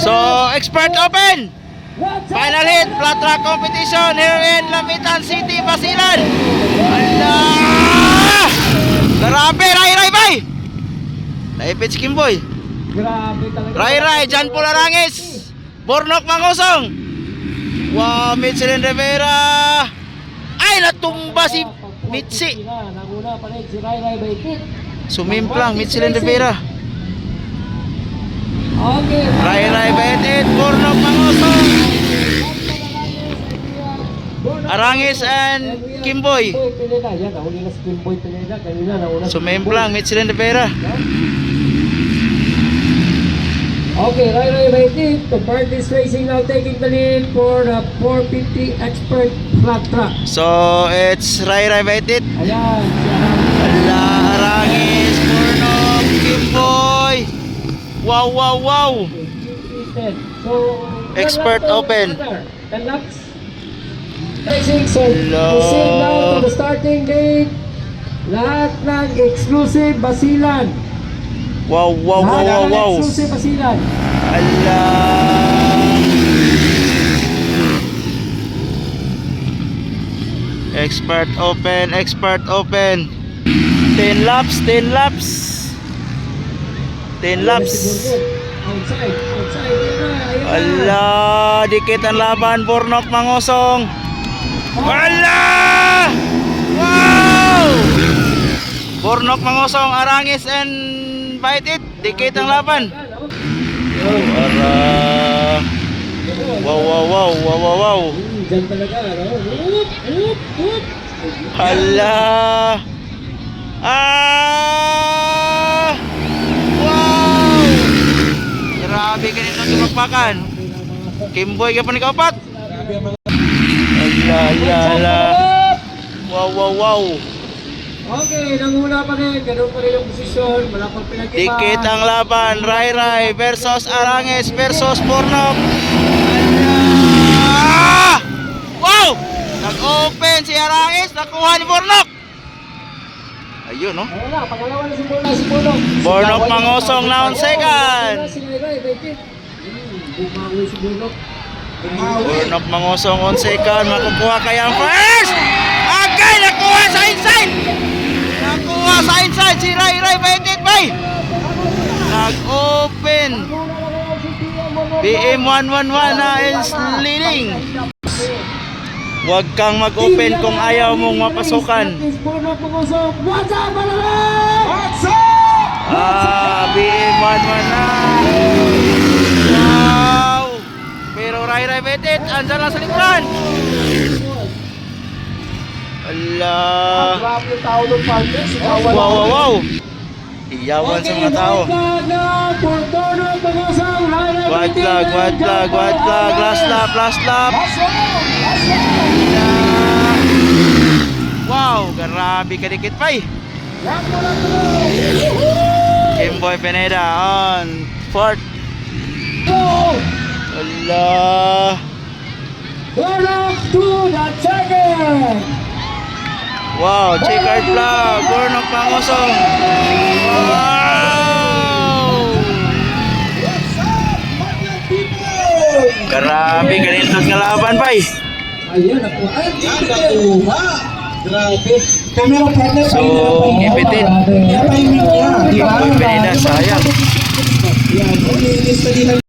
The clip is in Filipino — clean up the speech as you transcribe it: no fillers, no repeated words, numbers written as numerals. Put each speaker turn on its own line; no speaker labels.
So, expert open. Final hit, flat track competition here in Lamitan City, Basilan. Allah! Grabe, ray bay. Naipit si Kimboy.
Grabe talaga.
Ray, Jan Pularangis. Bornok Mangosong. Wow, Mitchell Rivera. Ay, natumba si Mitsi.
Naguna pa rin si Ray Baitit.
Sumimplang, Mitchell Rivera.
Okay.
Ray Baitit, Bornok Mangosong. Arangis and Kimboy. Sumimplang, Mitchell Rivera.
Okay, Ray Baitit, the parties racing now taking the lead for the 450 expert flat track.
So, it's Ray Baitit.
Ayan,
Ala, Arangis, Bornok, Kimboy. Wow.
So,
Expert open.
10 laps. Racing, so
Hello.
proceed now to the starting gate. Lahat ng exclusive Basilan.
Wow.
Exclusive Basilan.
Ala. Expert open. 10 laps. 10 laps.
Outside.
Ala, dikit ang laban, Bornok Mangosong. Ala! Wow! Bornok Mangosong, Arangis and Baitit, dikit ang laban. Wow.
Diyan talaga, no? Whoop.
Hala! Wow! Grabe ganito sumagpakan. Kimboy ka pa ni kaupat. Ala. Wow.
Okay, nanguna pa rin. Ganun pa rin yung posisyon. Wala pang pinag-iba.
Dikit ang laban, Ray versus Arangis versus Bornok. Ala! Wow! Nag-open si Arangis, nakuha ni Bornok. Ayun, no?
Wala, pangalawa na si Bornok.
Bornok Mangosong na on second.
Si Ray Baitit. Bumawi si Bornok.
Bornok Mangosong on second, makukuha kaya ang first. Agay, nakuha sa inside si Ray Baitit, bay. Nag-open. BM 111 na is leading. Huwag kang mag-open kung ayaw mong mapasukan. BM 119. Wow! Pero Ray Baitit, andyan lang sa likuran. Allah! Wow! Iyawan sa mga tao. White flag. Last lap. Wow, grabe kadikit pa eh. Kimboy Pineda on fourth. Allah. Wow, checkered flag, Bornok Mangosong. Wow. Grabe ganito nga laban pa eh.
Ayan ako. Ay, grabe. Camera partner.
So, ipitin. Kimboy Pineda sayang.
Yan,